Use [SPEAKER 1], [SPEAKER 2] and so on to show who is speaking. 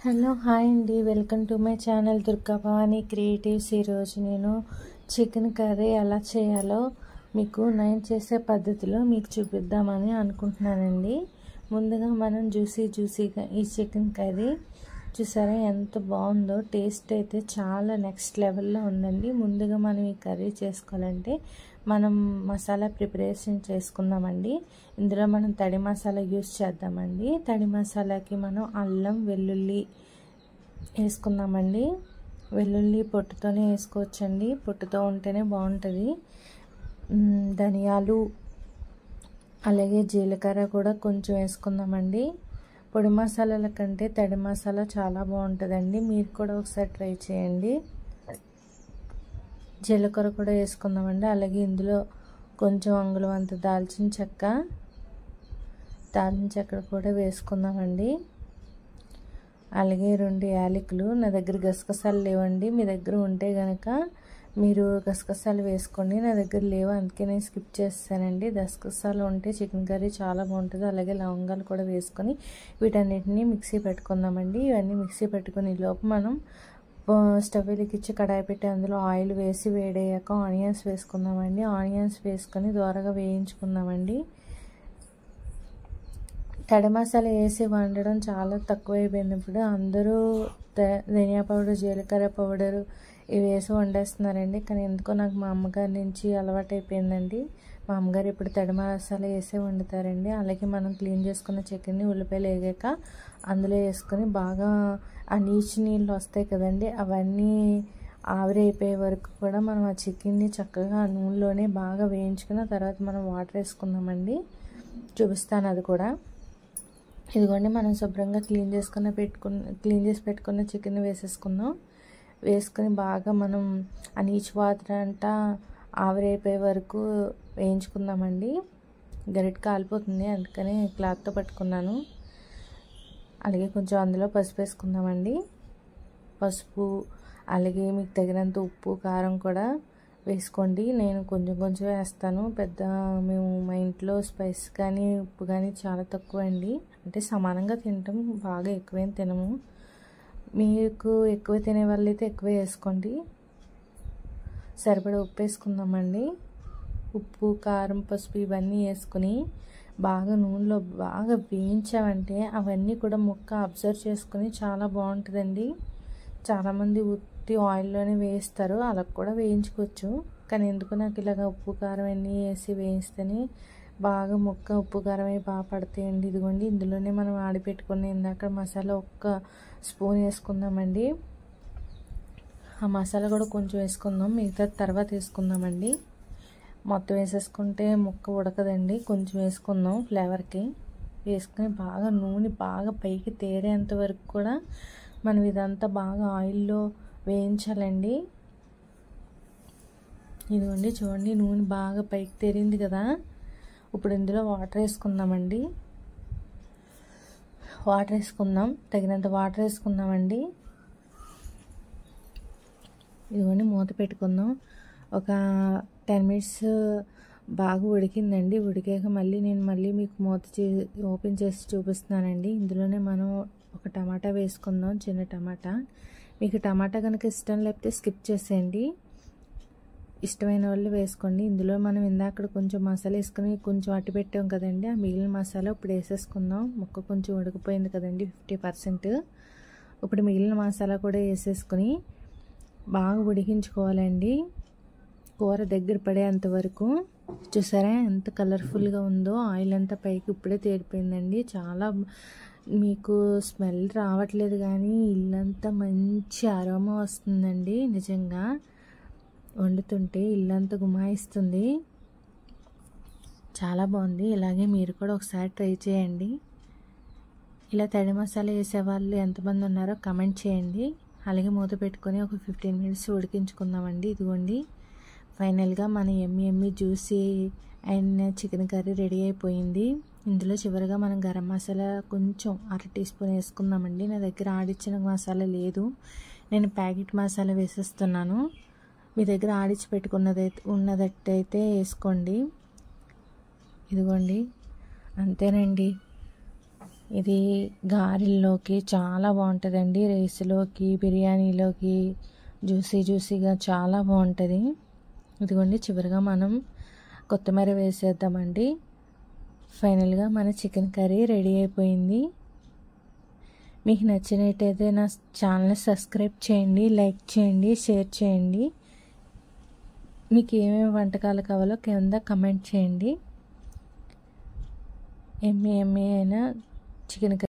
[SPEAKER 1] Hello hi అండి, welcome to my channel Durga Bhavani creatives. ఈరోజు నేను చికెన్ కర్రీ ఎలా చేయాలో నేను చేసే పద్ధతిలో మీకు చూపిద్దామని అనుకుంటున్నానండి. ముందుగా మనం జ్యూసీగా ఈ చికెన్ కర్రీ చూసారా ఎంత బాగుందో. టేస్ట్ అయితే చాలా నెక్స్ట్ లెవెల్లో ఉందండి. ముందుగా మనం ఈ కర్రీ చేసుకోవాలంటే మనం మసాలా ప్రిపరేషన్ చేసుకుందామండి. ఇందులో మనం తడి మసాలా యూస్ చేద్దామండి. తడి మసాలాకి మనం అల్లం వెల్లుల్లి వేసుకుందామండి. వెల్లుల్లి పొట్టుతోనే వేసుకోవచ్చండి, పొట్టుతో ఉంటేనే బాగుంటుంది. ధనియాలు అలాగే జీలకర్ర కూడా కొంచెం వేసుకుందామండి. పొడి మసాలాల కంటే తడి మసాలా చాలా బాగుంటుందండి. మీరు కూడా ఒకసారి ట్రై చేయండి. జీలకర్ర కూడా వేసుకుందామండి. అలాగే ఇందులో కొంచెం అంగుళం అంత దాల్చిన చెక్క కూడా వేసుకుందామండి. అలాగే 2 యాలకులు. నా దగ్గర గసగసాలు లేవండి, మీ దగ్గర ఉంటే కనుక మీరు గసగసాలు వేసుకోండి. నా దగ్గర లేవు, అందుకే నేను స్కిప్ చేస్తానండి. గసగసాలు ఉంటే చికెన్ కర్రీ చాలా బాగుంటుంది. అలాగే లవంగాలు కూడా వేసుకొని వీటన్నిటిని మిక్సీ పెట్టుకుందామండి. ఇవన్నీ మిక్సీ పెట్టుకుని లోపు మనం స్టవ్ వెలిగించి కడాయి పెట్టి అందులో ఆయిల్ వేసి వేడయ్యాక ఆనియన్స్ వేసుకుందామండి. ఆనియన్స్ వేసుకొని దోరగా వేయించుకుందామండి. తడి మసాలా వేసి వండడం చాలా తక్కువైపోయింది. ఇప్పుడు అందరూ ధనియా పౌడర్, జీలకర్ర పౌడరు ఇవి వేసి వండేస్తున్నారండి. కానీ ఎందుకో నాకు మా అమ్మగారి నుంచి అలవాటు అయిపోయిందండి. మా అమ్మగారు ఇప్పుడు తడి మసాలా వేసే వండుతారండి. అలాగే మనం క్లీన్ చేసుకున్న చికెన్ని ఉల్లిపాయలు వేగాక అందులో వేసుకొని బాగా ఆ నీళ్ళు వస్తాయి కదండి, అవన్నీ ఆవిరైపోయే వరకు కూడా మనం ఆ చికెన్ని చక్కగా ఆ నూనెలోనే బాగా వేయించుకున్న తర్వాత మనం వాటర్ వేసుకుందామండి. చూపిస్తాను అది కూడా. ఇదిగోండి, మనం శుభ్రంగా క్లీన్ చేసి పెట్టుకున్న చికెన్ వేసేసుకుందాం. వేసుకొని బాగా మనం ఆ నీచు వాటర్ అంతా ఆవిరైపోయే వరకు వేయించుకుందామండి. గరిట కాలిపోతుంది, అందుకని క్లాత్తో పట్టుకున్నాను. అలాగే కొంచెం అందులో పసుపు వేసుకుందామండి. పసుపు అలాగే మీకు తగినంత ఉప్పు, కారం కూడా వేసుకోండి. నేను కొంచెం వేస్తాను. మేము మా ఇంట్లో స్పైస్ కానీ ఉప్పు కానీ చాలా తక్కువ అండి. అంటే సమానంగా తింటాం, బాగా ఎక్కువేం తినము. మీకు ఎక్కువ తినే వాళ్ళైతే ఎక్కువ వేసుకోండి. సరిపడా ఉప్పు వేసుకుందామండి. ఉప్పు, కారం, పసుపు ఇవన్నీ వేసుకుని బాగా నూనెలో బాగా వేయించామంటే అవన్నీ కూడా ముక్క అబ్జర్వ్ చేసుకుని చాలా బాగుంటుందండి. చాలామంది ఉత్తి ఆయిల్లోనే వేయిస్తారు, అలా కూడా వేయించుకోవచ్చు. కానీ ఎందుకు నాకు ఇలాగ ఉప్పు, కారం అన్నీ వేసి వేయిస్తేనే బాగా ముక్క ఉప్పు, కారం అవి బాగా పడతాయండి. ఇదిగోండి, ఇందులోనే మనం ఆడిపెట్టుకుని ఇందాక మసాలా 1 స్పూన్ వేసుకుందామండి. ఆ మసాలా కూడా కొంచెం వేసుకుందాం, మిగతా తర్వాత వేసుకుందామండి. మొత్తం వేసేసుకుంటే ముక్క ఉడకదండి, కొంచెం వేసుకుందాం ఫ్లేవర్కి. వేసుకుని బాగా నూనె బాగా పైకి తేరేంత వరకు కూడా మనం ఇదంతా బాగా ఆయిల్లో వేయించాలండి. ఇదిగోండి చూడండి, నూనె బాగా పైకి తేరింది కదా. ఇప్పుడు ఇందులో వాటర్ వేసుకుందామండి. తగినంత వాటర్ వేసుకుందామండి. ఇదిగోండి, మూత పెట్టుకుందాం. ఒక 10 మినిట్స్ బాగా ఉడికిందండి. ఉడికాక నేను మీకు మూత ఓపెన్ చేసి చూపిస్తున్నానండి. ఇందులోనే మనం ఒక టమాటా వేసుకుందాం, చిన్న టమాటా. మీకు టమాటా కనుక ఇష్టం లేకపోతే స్కిప్ చేసేయండి, ఇష్టమైన వాళ్ళు వేసుకోండి. ఇందులో మనం ఇందాక కొంచెం మసాలా వేసుకుని కొంచెం అట్టి పెట్టాం కదండి, ఆ మిగిలిన మసాలా ఇప్పుడు వేసేసుకుందాం. ముక్క కొంచెం ఉడికిపోయింది కదండి 50%. ఇప్పుడు మిగిలిన మసాలా కూడా వేసేసుకుని బాగా ఉడికించుకోవాలండి. కూర దగ్గర పడేంత వరకు. చూసారా ఎంత కలర్ఫుల్గా ఉందో, ఆయిల్ అంతా పైకి ఇప్పుడే తేలిపోయిందండి. చాలా మీకు స్మెల్ రావట్లేదు కానీ ఇల్లంతా మంచి అరోమా వస్తుందండి. నిజంగా వండుతుంటే ఇల్లంతా గుమాయిస్తుంది, చాలా బాగుంది. ఇలాగే మీరు కూడా ఒకసారి ట్రై చేయండి. ఇలా తడి మసాలా వేసేవాళ్ళు ఎంతమంది ఉన్నారో కమెంట్ చేయండి. అలాగే మూత పెట్టుకొని ఒక 15 మినిట్స్ ఉడికించుకుందామండి. ఇదిగోండి, ఫైనల్గా మన ఎమ్మి juicy and chicken curry ready అయిపోయింది. ఇందులో చివరిగా మనం గరం మసాలా కొంచెం 1/2 టీ స్పూన్ వేసుకుందామండి. నా దగ్గర ఆడిచ్చిన మసాలా లేదు, నేను ప్యాకెట్ మసాలా వేసేస్తున్నాను. మీ దగ్గర ఆడిచ్చి ఉన్నదట్టయితే వేసుకోండి. ఇదిగోండి, అంతేనండి. ఇది గారెల్లోకి చాలా బాగుంటుందండి, రైస్లోకి, బిర్యానీలోకి జ్యూసీగా చాలా బాగుంటుంది. ఇదిగోండి చివరిగా మనం కొత్తిమీర వేసేద్దామండి. ఫైనల్గా మన చికెన్ కర్రీ రెడీ అయిపోయింది. మీకు నచ్చినట్టయితే నా ఛానల్ సబ్స్క్రైబ్ చేయండి, లైక్ చేయండి, షేర్ చేయండి. మీకు ఏమేమి వంటకాలు కావాలో కింద కమెంట్ చేయండి. ఎమ్మి అయిన చికెన్